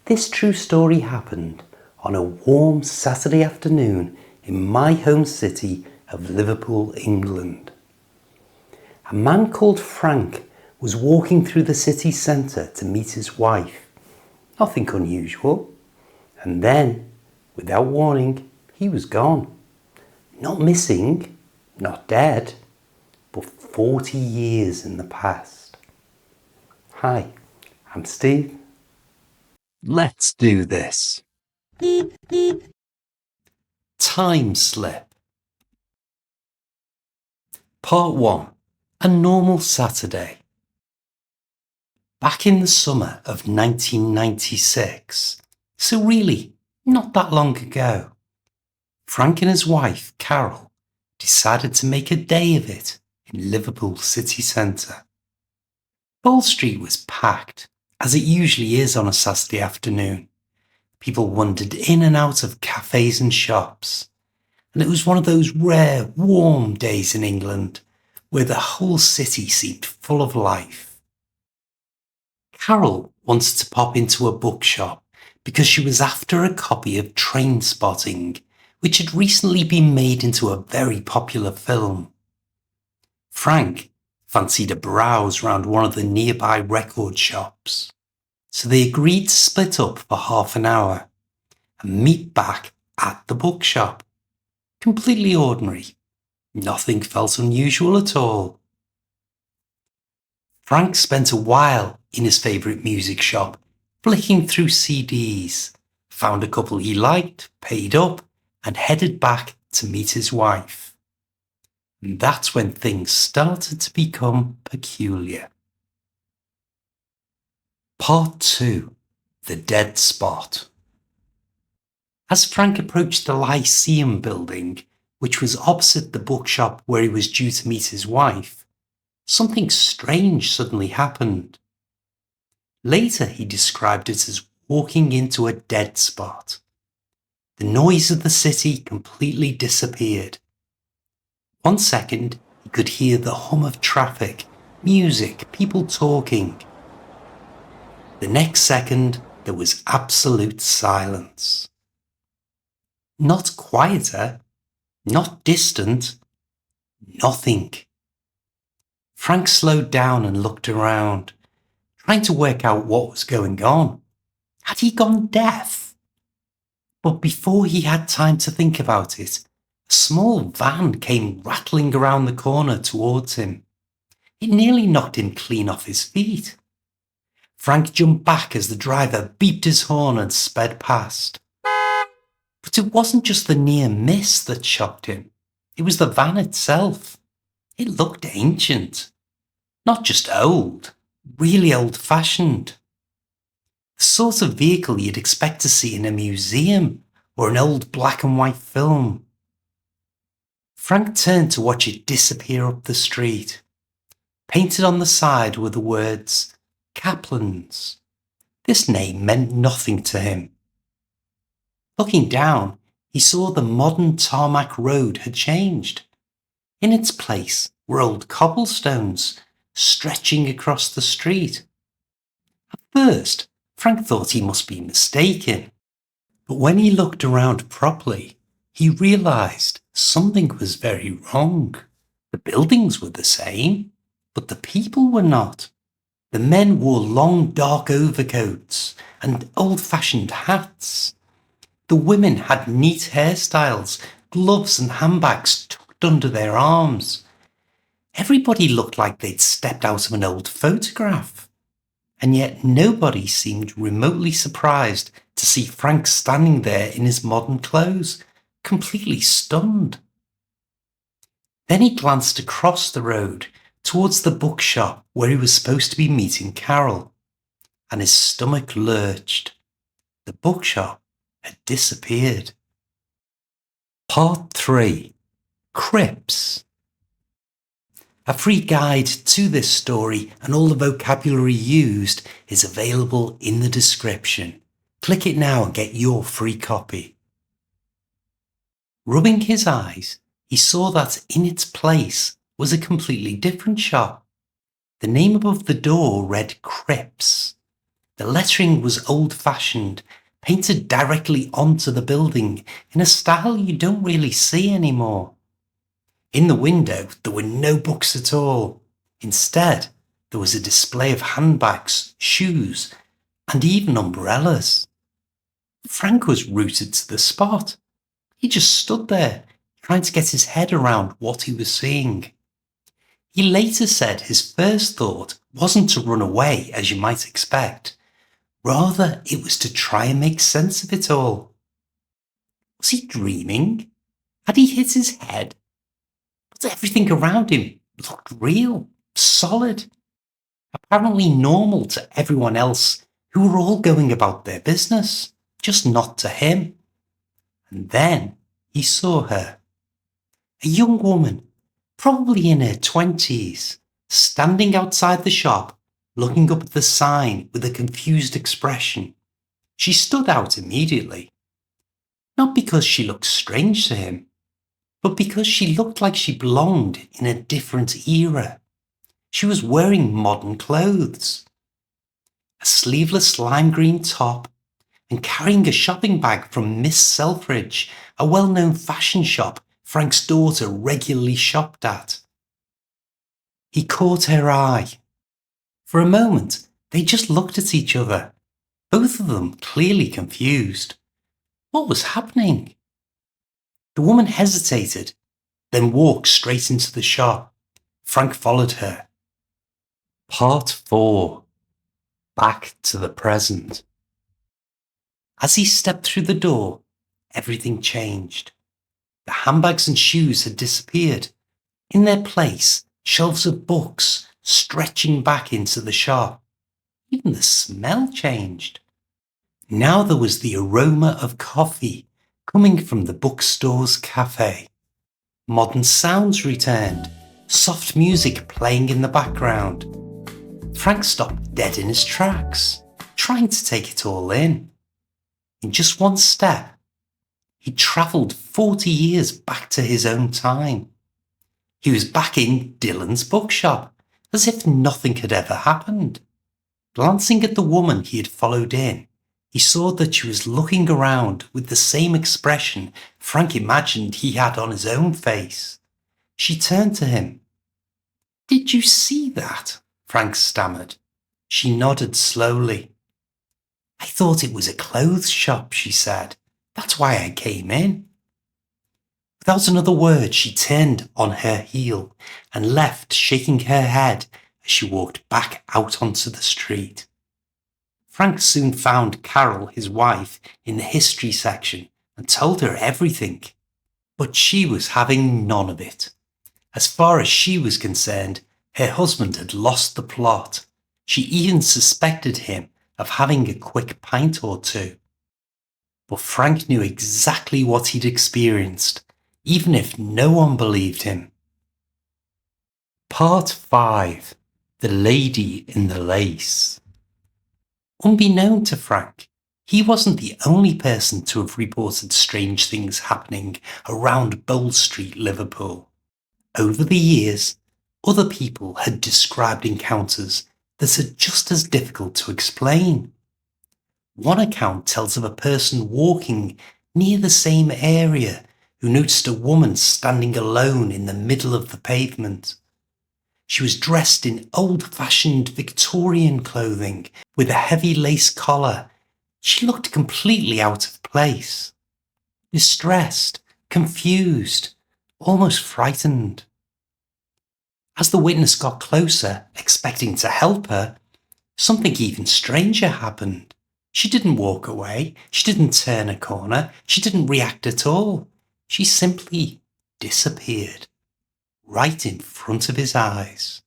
This true story happened on a warm Saturday afternoon in my home city of Liverpool, England. A man called Frank was walking through the city centre to meet his wife. Nothing unusual. And then, without warning, he was gone. Not missing, not dead, but 40 years in the past. Hi, I'm Steve. Let's do this. Time slip. Part 1. A normal Saturday. Back in the summer of 1996, so really not that long ago, Frank and his wife, Carol, decided to make a day of it in Liverpool city centre. Bowl Street was packed, as it usually is on a Saturday afternoon. People wandered in and out of cafes and shops, and it was one of those rare, warm days in England where the whole city seemed full of life. Carol wanted to pop into a bookshop because she was after a copy of Trainspotting, which had recently been made into a very popular film. Frank fancied a browse round one of the nearby record shops, so they agreed to split up for half an hour and meet back at the bookshop. Completely ordinary. Nothing felt unusual at all. Frank spent a while in his favourite music shop, flicking through CDs, found a couple he liked, paid up, and headed back to meet his wife. And that's when things started to become peculiar. Part 2. The Dead Spot. As Frank approached the Lyceum building, which was opposite the bookshop where he was due to meet his wife, something strange suddenly happened. Later he described it as walking into a dead spot. The noise of the city completely disappeared. 1 second he could hear the hum of traffic, music, people talking. The next second there was absolute silence. Not quieter, not distant, nothing. Frank slowed down and looked around, trying to work out what was going on. Had he gone deaf? But before he had time to think about it, a small van came rattling around the corner towards him. It nearly knocked him clean off his feet. Frank jumped back as the driver beeped his horn and sped past. But it wasn't just the near miss that shocked him. It was the van itself. It looked ancient. Not just old, really old-fashioned. The sort of vehicle you'd expect to see in a museum or an old black and white film. Frank turned to watch it disappear up the street. Painted on the side were the words, Kaplan's. This name meant nothing to him. Looking down, he saw the modern tarmac road had changed. In its place were old cobblestones stretching across the street. At first, Frank thought he must be mistaken, but when he looked around properly, he realised something was very wrong. The buildings were the same, but the people were not. The men wore long dark overcoats and old-fashioned hats. The women had neat hairstyles, gloves and handbags tucked under their arms. Everybody looked like they'd stepped out of an old photograph. And yet nobody seemed remotely surprised to see Frank standing there in his modern clothes, completely stunned. Then he glanced across the road towards the bookshop where he was supposed to be meeting Carol, and his stomach lurched. The bookshop had disappeared. Part 3. Cripps. A free guide to this story and all the vocabulary used is available in the description. Click it now and get your free copy. Rubbing his eyes, he saw that in its place was a completely different shop. The name above the door read Cripps, The lettering was old-fashioned, painted directly onto the building in a style you don't really see anymore. In the window, there were no books at all. Instead, there was a display of handbags, shoes, and even umbrellas. Frank was rooted to the spot. He just stood there, trying to get his head around what he was seeing. He later said his first thought wasn't to run away, as you might expect. Rather, it was to try and make sense of it all. Was he dreaming? Had he hit his head? But everything around him looked real, solid, apparently normal to everyone else who were all going about their business, just not to him. And then he saw her. A young woman, probably in her 20s, standing outside the shop, looking up at the sign with a confused expression. She stood out immediately. Not because she looked strange to him, but because she looked like she belonged in a different era. She was wearing modern clothes. A sleeveless lime green top and carrying a shopping bag from Miss Selfridge, a well-known fashion shop Frank's daughter regularly shopped at. He caught her eye. For a moment, they just looked at each other, both of them clearly confused. What was happening? The woman hesitated, then walked straight into the shop. Frank followed her. Part 4. Back to the present. As he stepped through the door, everything changed. The handbags and shoes had disappeared. In their place, shelves of books stretching back into the shop. Even the smell changed. Now there was the aroma of coffee coming from the bookstore's cafe. Modern sounds returned, soft music playing in the background. Frank stopped dead in his tracks, trying to take it all in. In just one step, he travelled 40 years back to his own time. He was back in Dylan's bookshop, as if nothing had ever happened. Glancing at the woman he had followed in, he saw that she was looking around with the same expression Frank imagined he had on his own face. She turned to him. "Did you see that?" Frank stammered. She nodded slowly. "I thought it was a clothes shop," she said. "That's why I came in." Without another word, she turned on her heel and left, shaking her head as she walked back out onto the street. Frank soon found Carol, his wife, in the history section and told her everything. But she was having none of it. As far as she was concerned, her husband had lost the plot. She even suspected him of having a quick pint or two. But Frank knew exactly what he'd experienced, even if no one believed him. Part 5. The Lady in the Lace. Unbeknown to Frank, he wasn't the only person to have reported strange things happening around Bowl Street, Liverpool. Over the years, other people had described encounters that are just as difficult to explain. One account tells of a person walking near the same area who noticed a woman standing alone in the middle of the pavement. She was dressed in old-fashioned Victorian clothing with a heavy lace collar. She looked completely out of place. Distressed, confused, almost frightened. As the witness got closer, expecting to help her, something even stranger happened. She didn't walk away. She didn't turn a corner. She didn't react at all. She simply disappeared, right in front of his eyes.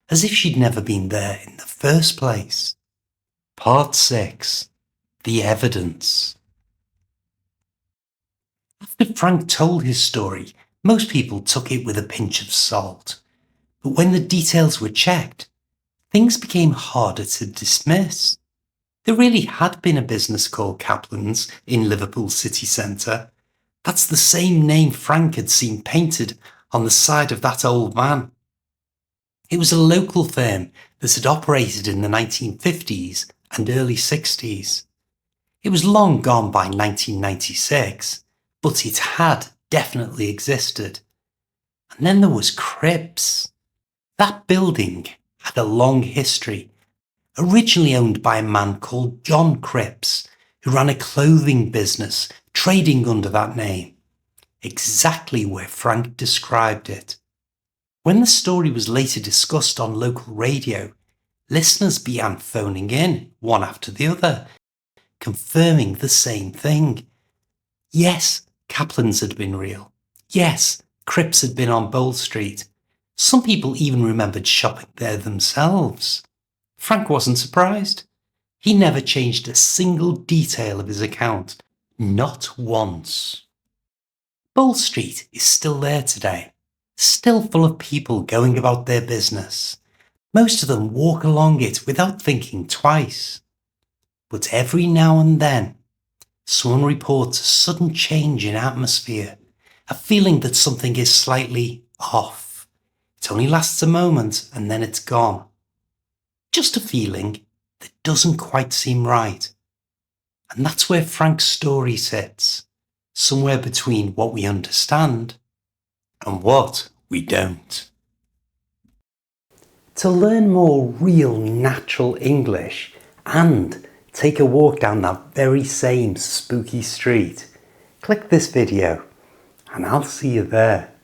As if she'd never been there in the first place. Part 6. The Evidence. After Frank told his story, most people took it with a pinch of salt. But when the details were checked, things became harder to dismiss. There really had been a business called Kaplan's in Liverpool city centre. That's the same name Frank had seen painted on the side of that old man. It was a local firm that had operated in the 1950s and early 60s. It was long gone by 1996, but it had definitely existed. And then there was Cripps. That building had a long history, originally owned by a man called John Cripps, who ran a clothing business trading under that name, exactly where Frank described it. When the story was later discussed on local radio, listeners began phoning in, one after the other, confirming the same thing. Yes, Kaplan's had been real. Yes, Cripps had been on Bold Street. Some people even remembered shopping there themselves. Frank wasn't surprised. He never changed a single detail of his account, not once. Bold Street is still there today, still full of people going about their business. Most of them walk along it without thinking twice. But every now and then, someone reports a sudden change in atmosphere, a feeling that something is slightly off. It only lasts a moment and then it's gone. Just a feeling that doesn't quite seem right. And that's where Frank's story sits, somewhere between what we understand and what we don't. To learn more real natural English and take a walk down that very same spooky street, click this video and I'll see you there.